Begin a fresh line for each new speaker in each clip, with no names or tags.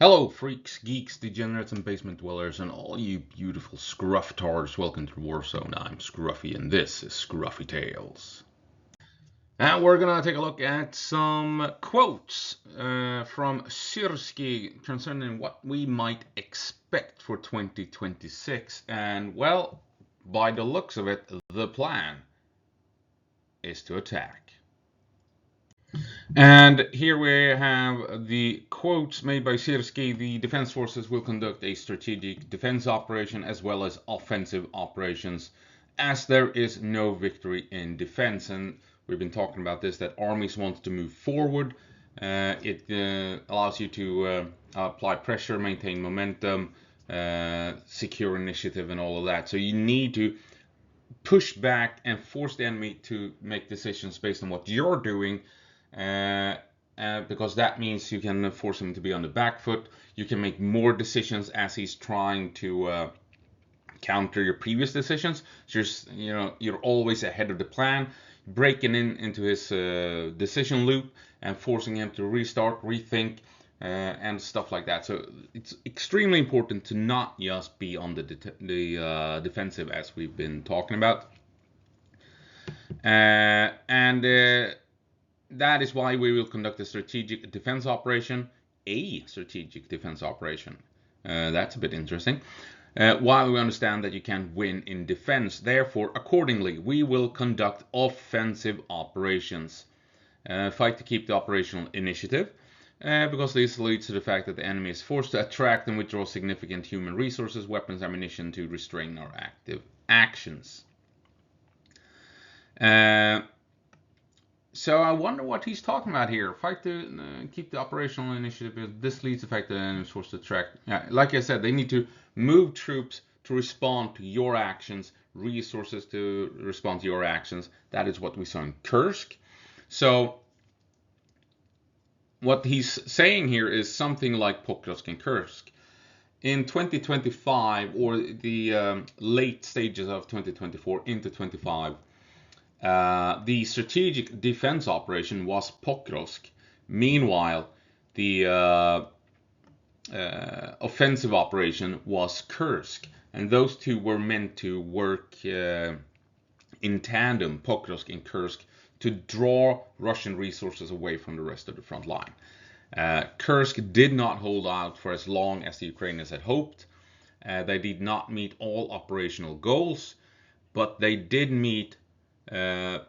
Hello, freaks, geeks, degenerates, and basement dwellers, and all you beautiful Skruffytalez. Welcome to Warzone. I'm Skruffy, and this is Skruffytalez. And we're gonna take a look at some quotes from Syrsky concerning what we might expect for 2026. And well, by the looks of it, the plan is to attack. And here we have the quotes made by Syrsky. The defense forces will conduct a strategic defense operation as well as offensive operations, as there is no victory in defense. And we've been talking about this, that armies want to move forward. It allows you to apply pressure, maintain momentum, secure initiative, and all of that. So you need to push back and force the enemy to make decisions based on what you're doing, because that means you can force him to be on the back foot. You can make more decisions as he's trying to counter your previous decisions. So you're always ahead of the plan, breaking into his decision loop and forcing him to restart, rethink, and stuff like that. So it's extremely important to not just be on the defensive, as we've been talking about. That is why we will conduct a strategic defense operation. That's a bit interesting. While we understand that you can't win in defense, therefore, accordingly, we will conduct offensive operations. Fight to keep the operational initiative, because this leads to the fact that the enemy is forced to attract and withdraw significant human resources, weapons, ammunition to restrain our active actions. So I wonder what he's talking about here. Fight to keep the operational initiative. This leads to the fact that the enemy is forced to attract. Yeah, like I said, they need to move troops to respond to your actions, resources to respond to your actions. That is what we saw in Kursk. So what he's saying here is something like Pokrovsk and Kursk. In 2025, or the late stages of 2024 into 25, the strategic defense operation was Pokrovsk. Meanwhile, the offensive operation was Kursk. And those two were meant to work in tandem, Pokrovsk and Kursk, to draw Russian resources away from the rest of the front line. Kursk did not hold out for as long as the Ukrainians had hoped. They did not meet all operational goals, but they did meet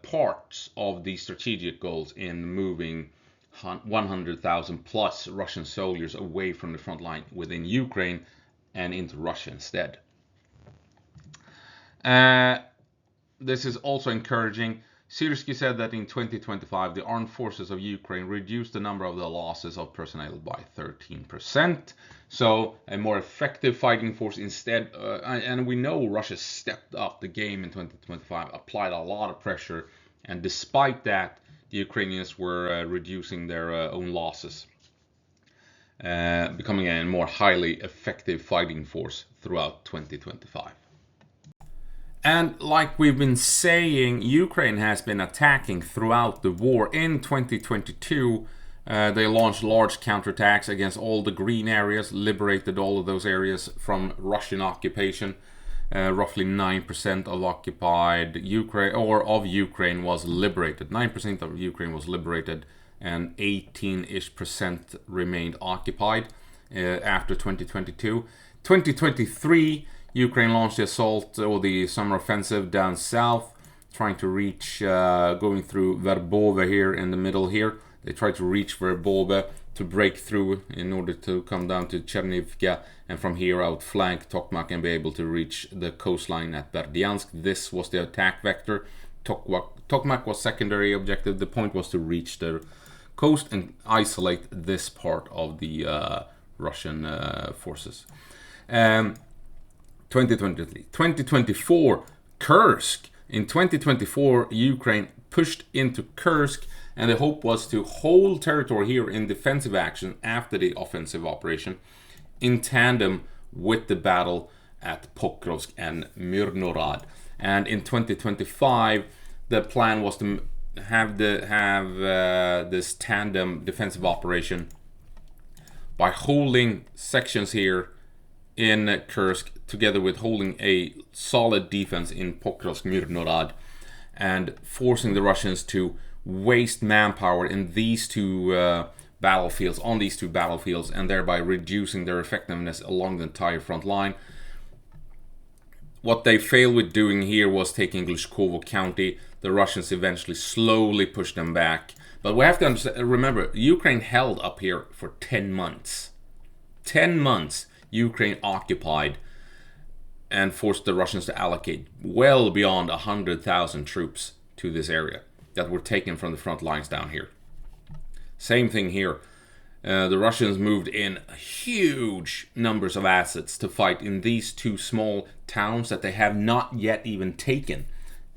parts of the strategic goals in moving 100,000 plus Russian soldiers away from the front line within Ukraine and into Russia instead. This is also encouraging. Syrsky said that in 2025, the armed forces of Ukraine reduced the number of the losses of personnel by 13%. So a more effective fighting force instead. And we know Russia stepped up the game in 2025, applied a lot of pressure. And despite that, the Ukrainians were reducing their own losses, becoming a more highly effective fighting force throughout 2025. And like we've been saying, Ukraine has been attacking throughout the war. In 2022, they launched large counterattacks against all the green areas, liberated all of those areas from Russian occupation. Roughly 9% of occupied Ukraine, or of Ukraine, was liberated. 9% of Ukraine was liberated, and 18-ish% remained occupied after 2022. 2023, Ukraine launched the assault, or the summer offensive, down south, trying to reach, going through Verbove here in the middle here. They tried to reach Verbove to break through in order to come down to Chernivka, and from here outflank Tokmak and be able to reach the coastline at Berdyansk. This was the attack vector. Tokmak was secondary objective. The point was to reach the coast and isolate this part of the Russian forces. 2023. 2024, Kursk. In 2024, Ukraine pushed into Kursk, and the hope was to hold territory here in defensive action after the offensive operation, in tandem with the battle at Pokrovsk and Myrnorad. And in 2025, the plan was to have this tandem defensive operation by holding sections here in Kursk, together with holding a solid defense in Pokrovsk, Mirnorad, and forcing the Russians to waste manpower in these two battlefields, on these two battlefields, and thereby reducing their effectiveness along the entire front line. What they failed with doing here was taking Glushkovo County. The Russians eventually slowly pushed them back. But we have to remember, Ukraine held up here for 10 months. 10 months Ukraine occupied and forced the Russians to allocate well beyond 100,000 troops to this area that were taken from the front lines down here. Same thing here. The Russians moved in huge numbers of assets to fight in these two small towns that they have not yet even taken,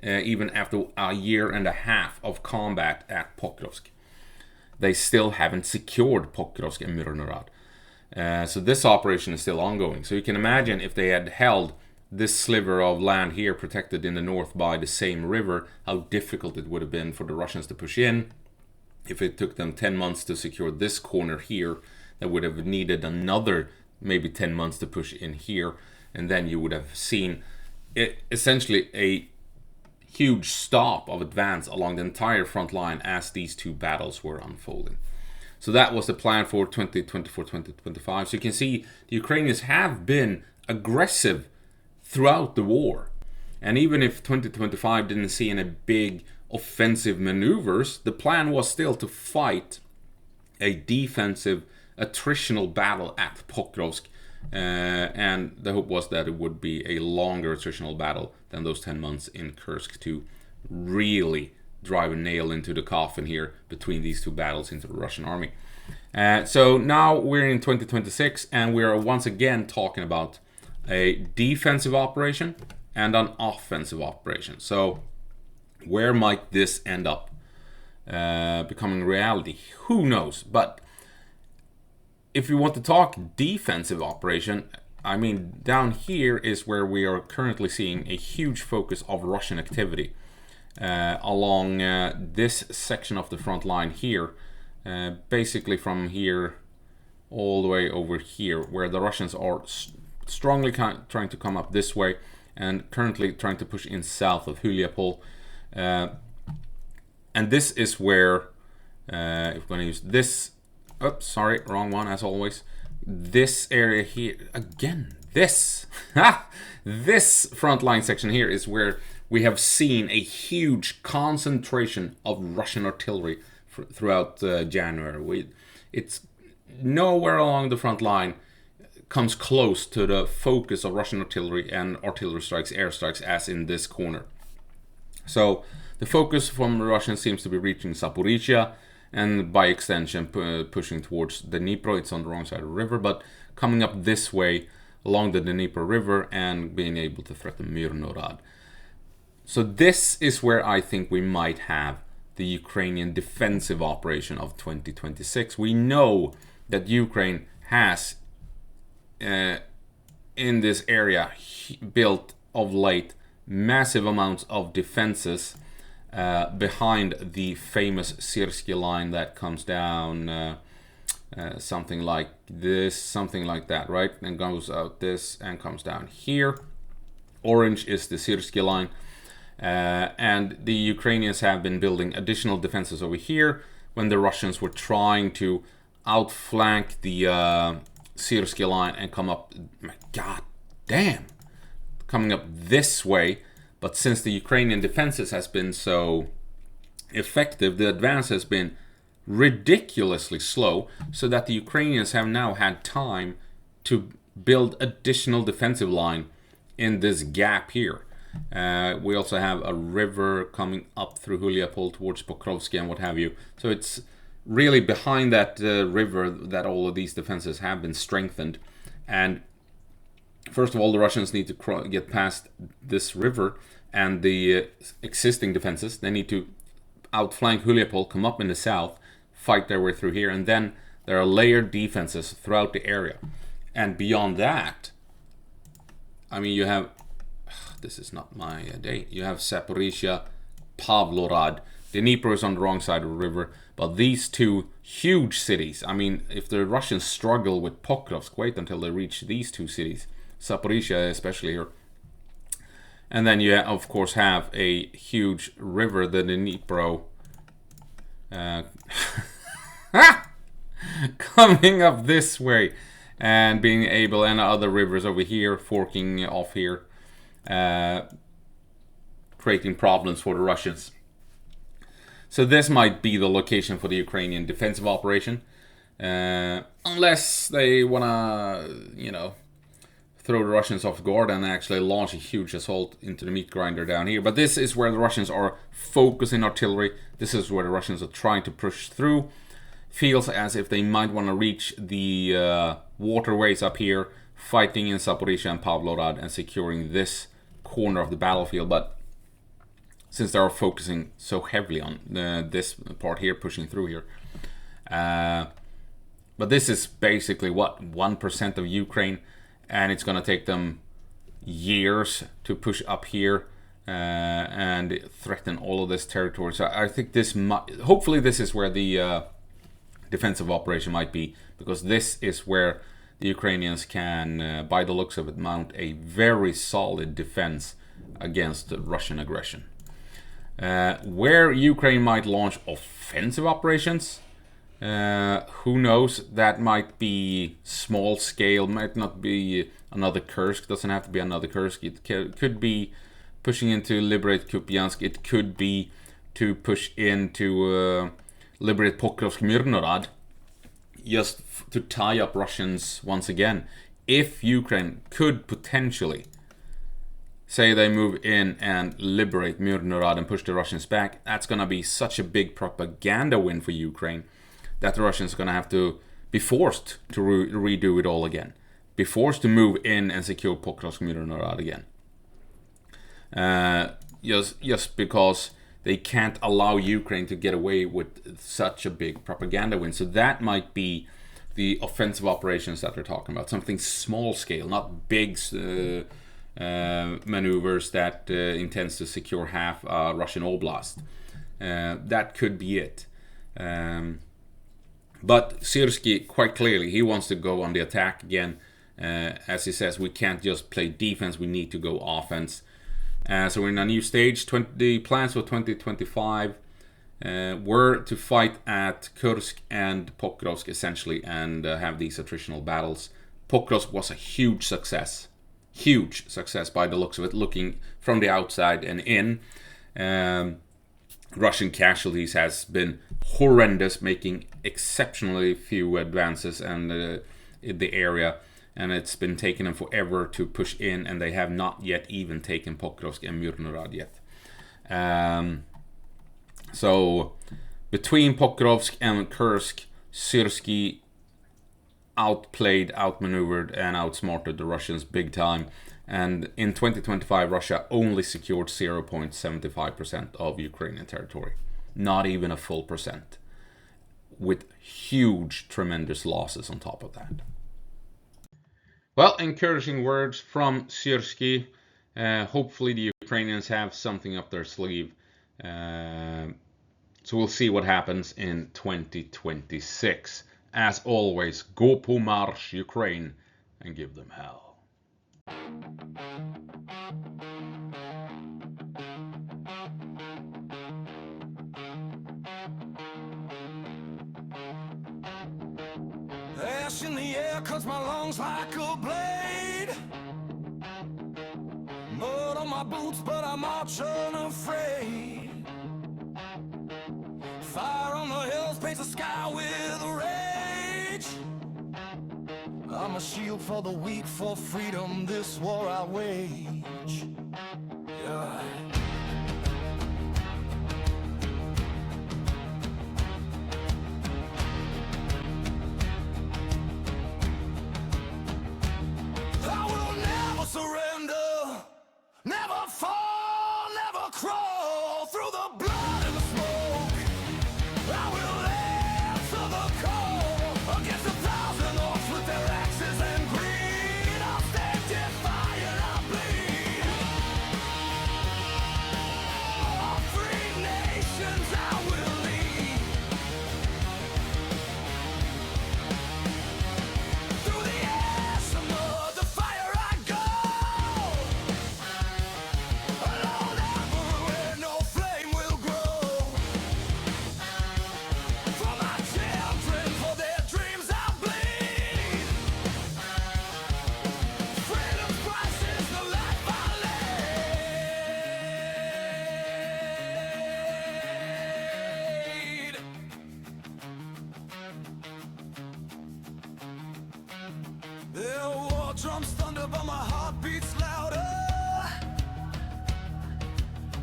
even after a year and a half of combat at Pokrovsk. They still haven't secured Pokrovsk and Mirnorad. So this operation is still ongoing. So you can imagine if they had held this sliver of land here protected in the north by the same river, how difficult it would have been for the Russians to push in. If it took them 10 months to secure this corner here, they would have needed another maybe 10 months to push in here. And then you would have seen essentially a huge stop of advance along the entire front line as these two battles were unfolding. So that was the plan for 2024-2025. So you can see the Ukrainians have been aggressive throughout the war. And even if 2025 didn't see any big offensive maneuvers, the plan was still to fight a defensive attritional battle at Pokrovsk. And the hope was that it would be a longer attritional battle than those 10 months in Kursk to really drive a nail into the coffin here between these two battles into the Russian army. So now we're in 2026 and we are once again talking about a defensive operation and an offensive operation. So where might this end up becoming reality? Who knows? But if you want to talk defensive operation, I mean, down here is where we are currently seeing a huge focus of Russian activity along this section of the front line here, basically from here all the way over here, where the Russians are strongly trying to come up this way and currently trying to push in south of Huliapol. And this is where, if we're going to use this, oops, sorry, wrong one as always. This area here, again, this frontline section here is where we have seen a huge concentration of Russian artillery throughout January. It's nowhere along the front line comes close to the focus of Russian artillery and artillery strikes, airstrikes, as in this corner. So the focus from the Russians seems to be reaching Zaporizhia and by extension pushing towards the Dnipro. It's on the wrong side of the river, but coming up this way along the Dnipro River and being able to threaten Mirnorad. So this is where I think we might have the Ukrainian defensive operation of 2026. We know that Ukraine has in this area built of late massive amounts of defenses behind the famous Syrsky line that comes down something like this, something like that, right? And goes out this and comes down here. Orange is the Syrsky line. And the Ukrainians have been building additional defenses over here when the Russians were trying to outflank the Syrsky line and come up, god damn, coming up this way. But since the Ukrainian defenses has been so effective, the advance has been ridiculously slow, so that the Ukrainians have now had time to build additional defensive line in this gap here. We also have a river coming up through Huliapol towards Pokrovsky and what have you. So it's really behind that river that all of these defenses have been strengthened. And first of all, the Russians need to get past this river and the existing defenses. They need to outflank Huliapol, come up in the south, fight their way through here, and then there are layered defenses throughout the area. And beyond that, I mean, you have, this is not my day, you have Zaporizhia, Pavlorad, The Dnipro is on the wrong side of the river, but these two huge cities, I mean, if the Russians struggle with Pokrovsk, wait until they reach these two cities, Zaporizhia especially here. And then you, of course, have a huge river, the Dnipro, coming up this way, and being able, and other rivers over here forking off here, creating problems for the Russians. So this might be the location for the Ukrainian defensive operation, unless they wanna, throw the Russians off guard and actually launch a huge assault into the meat grinder down here. But this is where the Russians are focusing artillery. This is where the Russians are trying to push through. Feels as if they might want to reach the waterways up here, fighting in Zaporizhia and Pavlograd and securing this corner of the battlefield. But since they are focusing so heavily on this part here, pushing through here. But this is basically, 1% of Ukraine, and it's going to take them years to push up here and threaten all of this territory. So I think this hopefully this is where the defensive operation might be, because this is where the Ukrainians can, by the looks of it, mount a very solid defense against Russian aggression. Where Ukraine might launch offensive operations, who knows? That might be small scale, might not be another Kursk, doesn't have to be another Kursk. It could be pushing in to liberate Kupiansk, it could be to push in to liberate Pokrovsk Mirnorad, just to tie up Russians once again. If Ukraine could potentially, say they move in and liberate Mirnorad and push the Russians back, that's going to be such a big propaganda win for Ukraine that the Russians are going to have to be forced to redo it all again. Be forced to move in and secure Pokrovsk Mirnorad again. Just because they can't allow Ukraine to get away with such a big propaganda win. So that might be the offensive operations that they're talking about. Something small scale, not big maneuvers that intends to secure half Russian oblast. That could be it. But Syrsky, quite clearly, he wants to go on the attack again. As he says, we can't just play defense, we need to go offense. So we're in a new stage. The plans for 2025 were to fight at Kursk and Pokrovsk, essentially, and have these attritional battles. Pokrovsk was a huge success by the looks of it, looking from the outside and in. Russian casualties has been horrendous, making exceptionally few advances and in the area, and it's been taking them forever to push in, and they have not yet even taken Pokrovsk and Mirnorad yet. So between Pokrovsk and Kursk, Syrsky outplayed, outmaneuvered, and outsmarted the Russians big time. And in 2025, Russia only secured 0.75% of Ukrainian territory. Not even a full percent. With huge, tremendous losses on top of that. Well, encouraging words from Syrsky. Hopefully the Ukrainians have something up their sleeve. So we'll see what happens in 2026. As always, go på marsch, Ukraine, and give them hell.
Ash in the air cuts my lungs like a blade. Mud on my boots, but I'm march unafraid. Fire on the hills paints the sky with rage. I'm a shield for the weak, for freedom this war I wage. Yeah. I will never surrender, never fall, never crawl through the blood and the smoke. I will answer the call against 1,000 orcs with their axes and greed. I'll stand defiant, I'll bleed. war drums thunder, but my heart beats louder.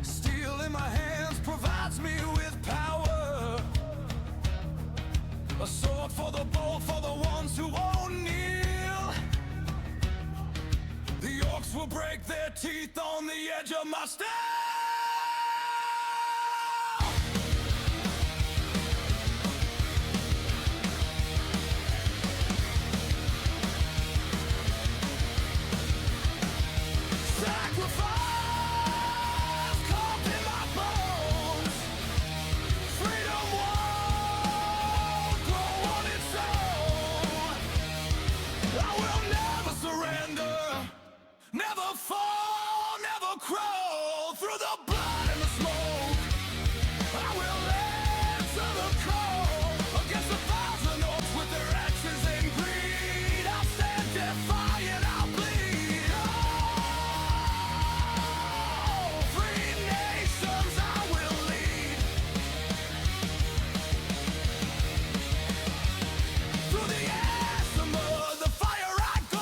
Steel in my hands provides me with power. A sword for the bold, for the ones who won't kneel. The orcs will break their teeth on the edge of my staff. Never fall, never crawl through the blood and the smoke. I will answer the call against 1,000 orcs with their axes and greed. I'll stand defiant, I'll bleed. Oh, free nations I will lead. Through the ash, the mud, the fire I go.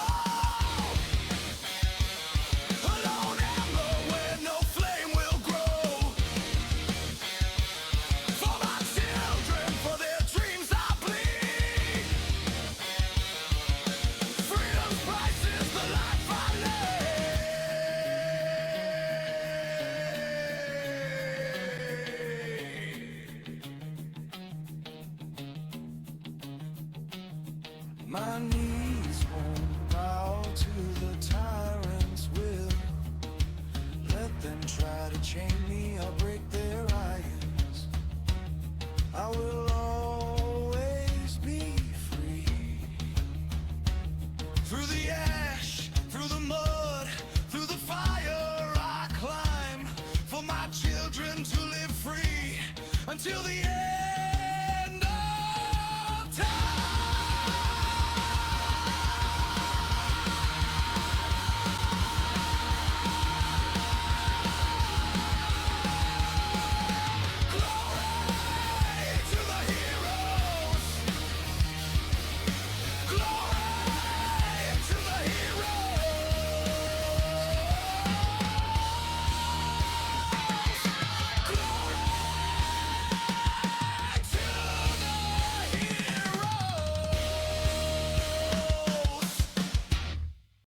My knees won't bow to the tyrant's will. Let them try to chain me, I'll break their irons. I will always be free. Through the ash, through the mud, through the fire I climb. For my children to live free until the end.